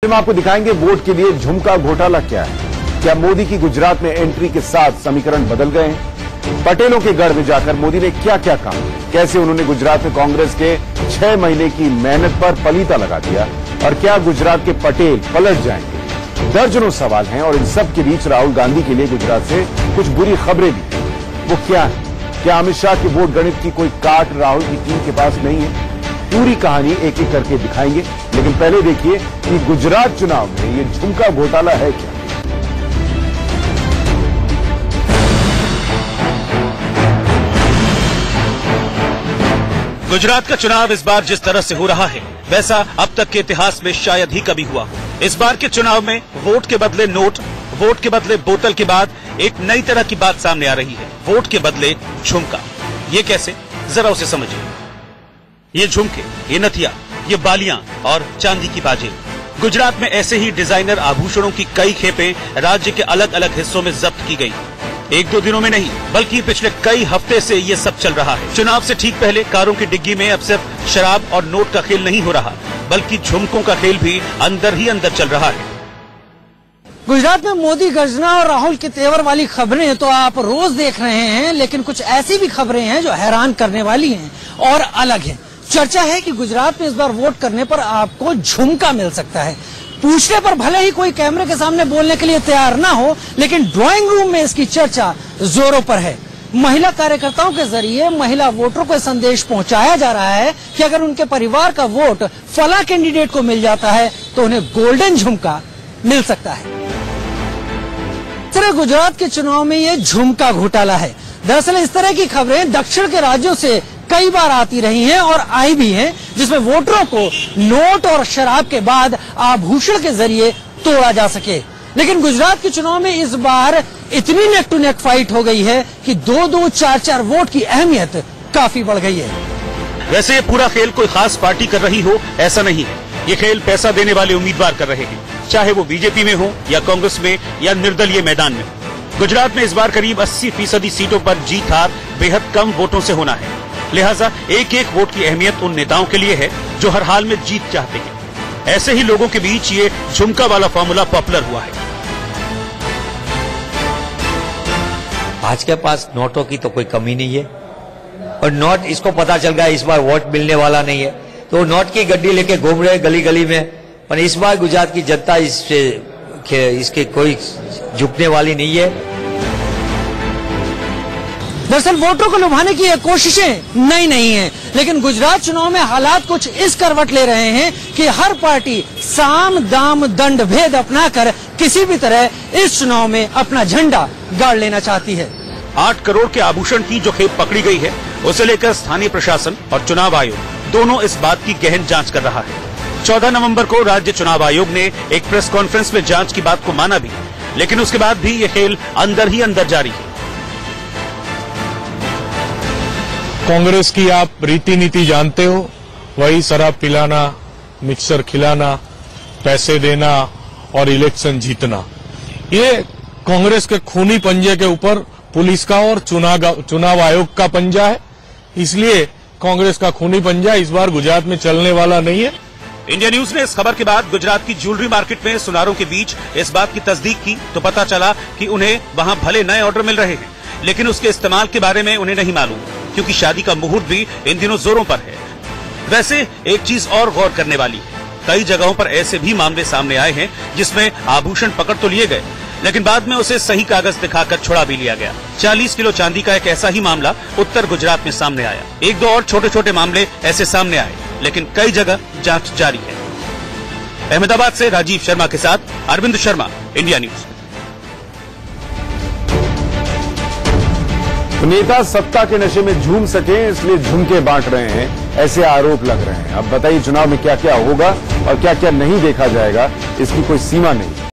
हम आपको दिखाएंगे वोट के लिए झुमका घोटाला क्या है। क्या मोदी की गुजरात में एंट्री के साथ समीकरण बदल गए हैं? पटेलों के गढ़ में जाकर मोदी ने क्या क्या कहा, कैसे उन्होंने गुजरात में कांग्रेस के 6 महीने की मेहनत पर पलीता लगा दिया और क्या गुजरात के पटेल पलट जाएंगे? दर्जनों सवाल हैं और इन सब के बीच राहुल गांधी के लिए गुजरात से कुछ बुरी खबरें भी हैं। वो क्या है? क्या अमित शाह की वोट गणित की कोई काट राहुल की टीम के पास नहीं है? पूरी कहानी एक एक करके दिखाएंगे, लेकिन पहले देखिए कि गुजरात चुनाव में ये झुमका घोटाला है क्या। गुजरात का चुनाव इस बार जिस तरह से हो रहा है वैसा अब तक के इतिहास में शायद ही कभी हुआ हो। इस बार के चुनाव में वोट के बदले नोट, वोट के बदले बोतल के बाद एक नई तरह की बात सामने आ रही है, वोट के बदले झुमका। ये कैसे, जरा उसे समझिए। ये झुमके, ये नथिया, ये बालियां और चांदी की बाजें, गुजरात में ऐसे ही डिजाइनर आभूषणों की कई खेपें राज्य के अलग अलग हिस्सों में जब्त की गई। एक दो दिनों में नहीं बल्कि पिछले कई हफ्ते से ये सब चल रहा है। चुनाव से ठीक पहले कारों की डिग्गी में अब सिर्फ शराब और नोट का खेल नहीं हो रहा, बल्कि झुमकों का खेल भी अंदर ही अंदर चल रहा है। गुजरात में मोदी गर्जना और राहुल के तेवर वाली खबरें तो आप रोज देख रहे हैं, लेकिन कुछ ऐसी भी खबरें हैं जो हैरान करने वाली हैं और अलग हैं। चर्चा है कि गुजरात में इस बार वोट करने पर आपको झुमका मिल सकता है। पूछने पर भले ही कोई कैमरे के सामने बोलने के लिए तैयार ना हो, लेकिन ड्राइंग रूम में इसकी चर्चा जोरों पर है। महिला कार्यकर्ताओं के जरिए महिला वोटरों को संदेश पहुंचाया जा रहा है कि अगर उनके परिवार का वोट फला कैंडिडेट को मिल जाता है तो उन्हें गोल्डन झुमका मिल सकता है। गुजरात के चुनाव में ये झुमका घोटाला है। दरअसल इस तरह की खबरें दक्षिण के राज्यों से कई बार आती रही हैं और आई भी हैं, जिसमें वोटरों को नोट और शराब के बाद आभूषण के जरिए तोड़ा जा सके। लेकिन गुजरात के चुनाव में इस बार इतनी नेक टू नेक फाइट हो गई है कि 2-2, 4-4 वोट की अहमियत काफी बढ़ गई है। वैसे ये पूरा खेल कोई खास पार्टी कर रही हो ऐसा नहीं है। ये खेल पैसा देने वाले उम्मीदवार कर रहे हैं, चाहे वो बीजेपी में हो या कांग्रेस में या निर्दलीय मैदान में। गुजरात में इस बार करीब 80% सीटों पर जीत हार बेहद कम वोटों से होना है। लिहाजा एक एक वोट की अहमियत उन नेताओं के लिए है जो हर हाल में जीत चाहते हैं। ऐसे ही लोगों के बीच ये झुमका वाला फॉर्मूला पॉपुलर हुआ है। आज के पास नोटों की तो कोई कमी नहीं है और नोट इसको पता चल गया इस बार वोट मिलने वाला नहीं है, तो नोट की गड्डी लेके घूम रहे गली गली में। पर इस बार गुजरात की जनता इसके कोई झुकने वाली नहीं है। दरअसल वोटरों को लुभाने की ये कोशिशें नई नहीं है, लेकिन गुजरात चुनाव में हालात कुछ इस करवट ले रहे हैं कि हर पार्टी साम दाम दंड भेद अपनाकर किसी भी तरह इस चुनाव में अपना झंडा गाड़ लेना चाहती है। 8 करोड़ के आभूषण की जो खेप पकड़ी गई है, उसे लेकर स्थानीय प्रशासन और चुनाव आयोग दोनों इस बात की गहन जांच कर रहा है। 14 नवंबर को राज्य चुनाव आयोग ने एक प्रेस कॉन्फ्रेंस में जांच की बात को माना भी, लेकिन उसके बाद भी ये खेल अंदर ही अंदर जारी है। कांग्रेस की आप रीति नीति जानते हो, वही शराब पिलाना, मिक्सर खिलाना, पैसे देना और इलेक्शन जीतना। ये कांग्रेस के खूनी पंजे के ऊपर पुलिस का और चुनाव आयोग का पंजा है। इसलिए कांग्रेस का खूनी पंजा इस बार गुजरात में चलने वाला नहीं है। इंडिया न्यूज ने इस खबर के बाद गुजरात की ज्वेलरी मार्केट में सुनारों के बीच इस बात की तस्दीक की तो पता चला कि उन्हें वहां भले नए ऑर्डर मिल रहे हैं, लेकिन उसके इस्तेमाल के बारे में उन्हें नहीं मालूम, क्योंकि शादी का मुहूर्त भी इन दिनों जोरों पर है। वैसे एक चीज और गौर करने वाली है, कई जगहों पर ऐसे भी मामले सामने आए हैं जिसमें आभूषण पकड़ तो लिए गए, लेकिन बाद में उसे सही कागज दिखाकर छुड़ा भी लिया गया। 40 किलो चांदी का एक ऐसा ही मामला उत्तर गुजरात में सामने आया। एक दो और छोटे छोटे मामले ऐसे सामने आए, लेकिन कई जगह जांच जारी है। अहमदाबाद से राजीव शर्मा के साथ अरविंद शर्मा, इंडिया न्यूज। नेता सत्ता के नशे में झूम सके इसलिए झुमके बांट रहे हैं, ऐसे आरोप लग रहे हैं। अब बताइए चुनाव में क्या क्या होगा और क्या क्या नहीं देखा जाएगा, इसकी कोई सीमा नहीं।